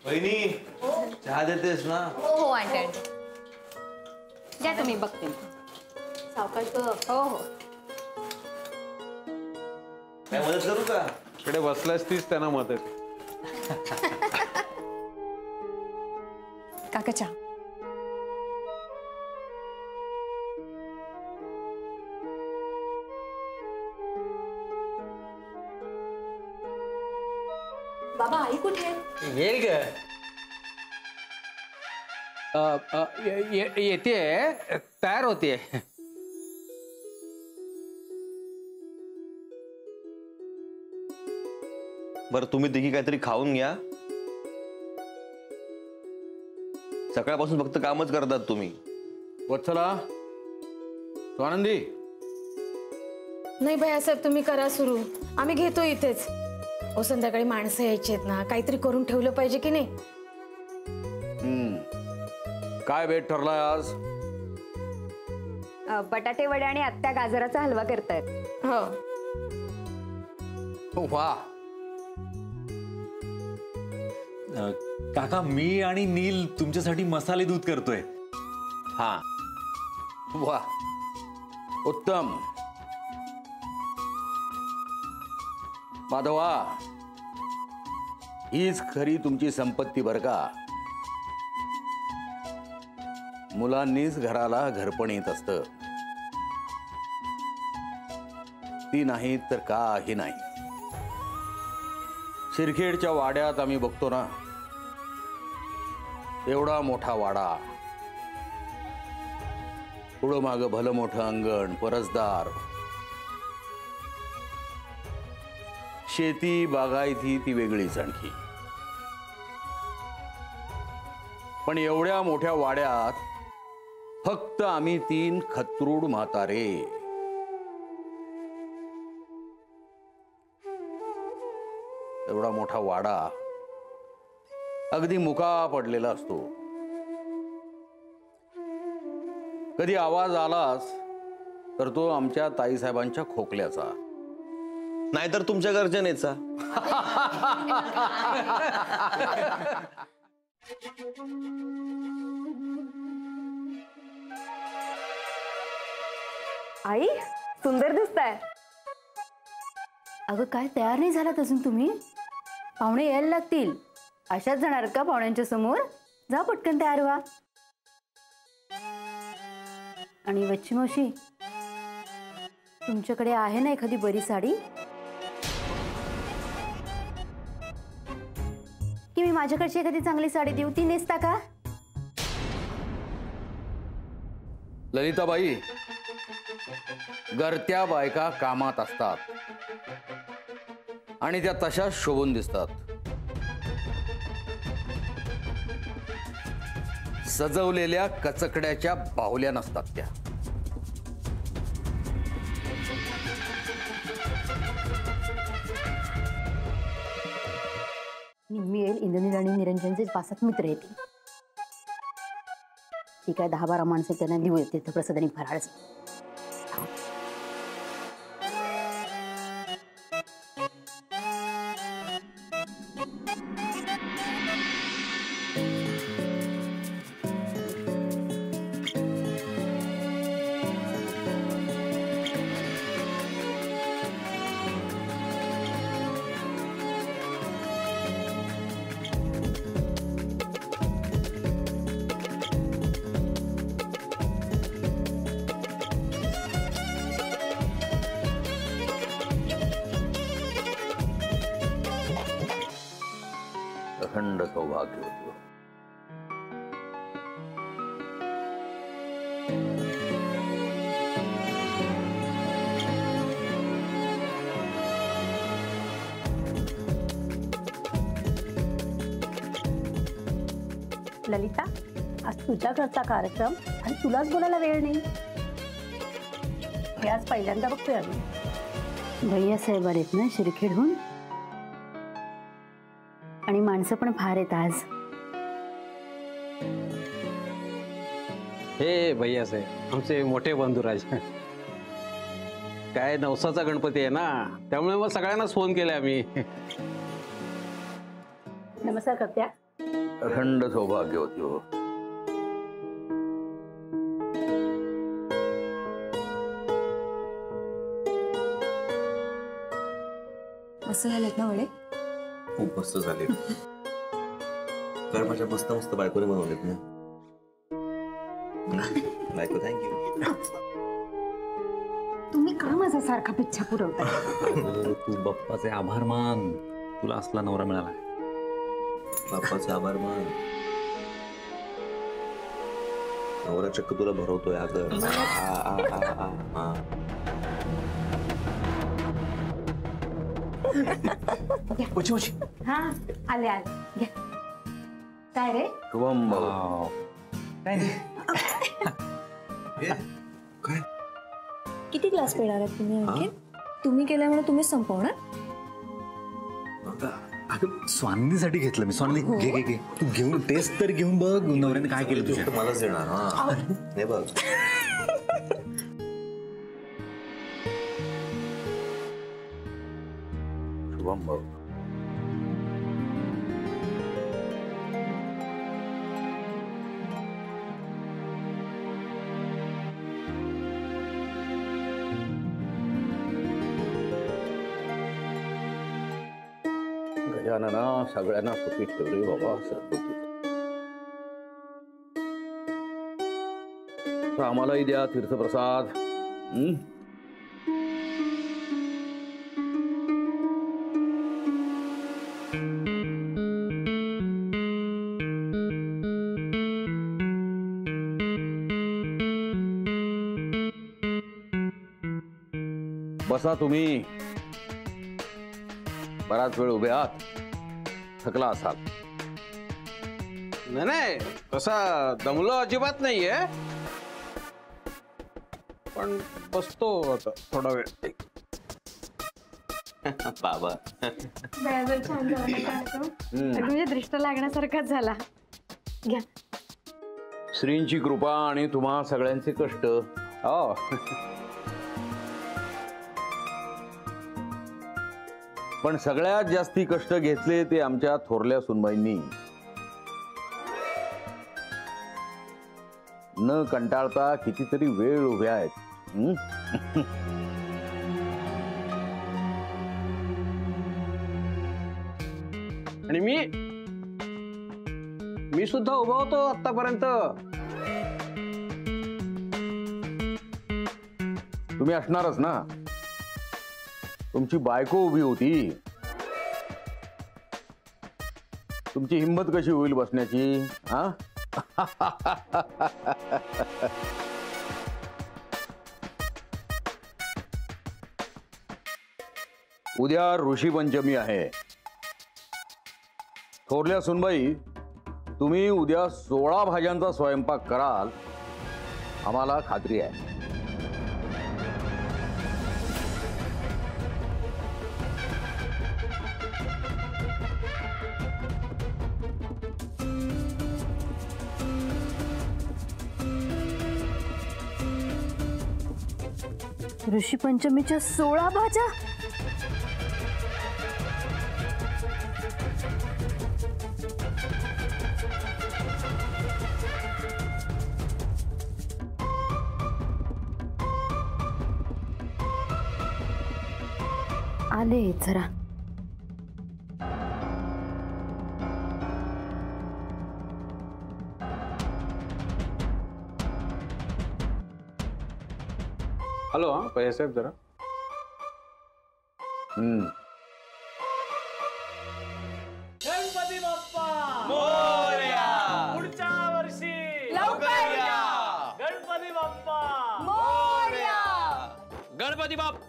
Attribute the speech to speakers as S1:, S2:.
S1: बहिणी चहा देतेस ना?
S2: हो आंटी द्या तुम्ही बघते
S3: सावकाश बघ.
S2: हो हो
S1: काय मदत करू का?
S4: इकडे बसलास तीच त्यांना मदत.
S2: काका चहा.
S3: बाबा आई कुठे आहे?
S5: येईल ग. येते तयार होते.
S1: बरं तुम्ही तिघी काहीतरी खाऊन घ्या. सकाळपासून फक्त कामच करतात तुम्ही.
S5: वत्सला स्वानंदी.
S3: नाही भैया साहेब तुम्ही करा सुरू. आम्ही घेतो इथेच. ओ संध्याकाळी माणसं यायची आहेत ना, काहीतरी करून ठेवलं पाहिजे की नाही.
S5: काय बेट ठरलाय आज?
S2: बटाटे वडे आणि आत्या गाजराचा हलवा करतायत.
S3: हो
S5: वा.
S6: काका मी आणि नील तुमच्यासाठी मसाले दूध करतोय.
S5: हा वा उत्तम. माधवा हीच खरी तुमची संपत्ती बर का. मुलांनीच घराला घरपण येत असतं. ती नाही तर काही नाही. शिरखेडच्या वाड्यात आम्ही बघतो ना, एवढा मोठा वाडा, पुढं माग भलं मोठं अंगण, परसदार, शेती बागायती ती वेगळीच आणखी. पण एवढ्या मोठ्या वाड्यात फक्त आम्ही 3 खत्रूड म्हातारे. एवढा मोठा वाडा अगदी मुका पडलेला असतो. कधी आवाज आलाच तर तो आमच्या ताईसाहेबांच्या खोकल्याचा,
S1: नाहीतर तुमच्या गर्जनेचा.
S2: आई सुंदर दिसताय.
S7: अगं काय तयार नाही झालात अजून तुम्ही? पाहुणे यायला लागतील. अशाच जाणार का पाहुण्यांच्या समोर? जा पटकन तयार व्हा. आणि वच्ची मावशी तुमच्याकडे आहे ना एखादी बरी साडी की मी माझ्याकडची एखादी चांगली साडी देऊ, ती नेसता का?
S5: ललिताबाई, घरत्या बायका कामात असतात आणि त्या तशाच शोभून दिसतात. सजवलेल्या कचकड्याच्या बाहुल्या नसतात त्या.
S7: निम्मी येईल. इंद्रनील आणि निरंजनचे 5-7 मित्र येतील. ती काय 10-12 माणसं त्यांना देऊ येते प्रसाद आणि फराळच.
S5: अखंड सौभाग्य होतं.
S7: ललिता, आज तुझ्या घरचा कार्यक्रम आणि तुलाच बोलायला वेळ नाही. हे आज पहिल्यांदा बघतोय आम्ही. भैया साहेब आलेत ना शिरखेडहून, आणि माणसं पण फार आहेत आज.
S4: हे भैया साहेब आमचे मोठे बंधुराज. काय नवसाचा गणपती आहे ना, त्यामुळे मग सगळ्यांनाच फोन केला आम्ही.
S7: नमस्कार करत्या.
S5: अखंड सौभाग्यवती हो.
S2: असं झालेत ना वडे?
S1: खूप मस्त झाले. कारण माझ्या मस्त मस्त बायकोने बनवलेत ना. बायको थँक्यू.
S2: तुम्ही का माझा सारखा पिच्छा पुरवताय?
S6: तू बाप्पाचे आभार मान, तुला असला नवरा मिळाला.
S1: बाप्पाचा आभार मान. नवरा चक्क तुला भरवतोय अगं.
S2: हा आले आले घ्या. काय रे?
S5: शुभम भाऊ.
S8: किती ग्लास पिणार आहेत तुम्ही आणखी? तुम्ही केल्यामुळे तुम्ही संपवणार?
S6: अगं स्वानंदीसाठी घेतलं मी. स्वानंदी घे घे घे, तू घेऊन टेस्ट तर घेऊन बघ नवऱ्याने काय केलं तुझ्या.
S1: मलाच देणार. हा हे बघ.
S5: शुभम भाऊ. गजानना सगळ्यांना सुखी ठेव रे बाबा. सद्बुद्धी. तर आम्हालाही द्या तीर्थप्रसाद. बसा तुम्ही. बराच वेळ उभे आहात, थकला असाल.
S4: नाही नाही, तसा दमलो अजिबात नाहीये, पण बसतो आता थोडा वेळ.
S1: बाबा
S3: बरोबर, छान झाला ना कार्यक्रम. म्हणजे दृष्ट लागण्यासारखाच झाला. घ्या.
S5: श्रींची कृपा आणि तुम्हा सगळ्यांचे कष्ट.
S4: हो.
S5: पण सगळ्यात जास्ती कष्ट घेतले ते आमच्या थोरल्या सुनबाईंनी. न कंटाळता कितीतरी वेळ उभ्या आहेत.
S4: आणि मी सुद्धा उभा होतो आतापर्यंत.
S5: तुम्ही असणारच ना. तुमची बायको उभी होती. तुमची हिंमत कशी होईल बसण्याची? हा. उद्या ऋषी पंचमी आहे. थोरल्या सुनबाई, तुम्ही उद्या 16 भाज्यांचा स्वयंपाक कराल आम्हाला खात्री आहे.
S7: ऋषी पंचमीच्या 16 भाज्या. आले जरा.
S4: हॅलो. हा पै साहेब जरा.
S9: गणपती बाप्पा मोरया. पुढच्या वर्षी लवकर या. गणपती बाप्पा मोरया. गणपती बाप्पा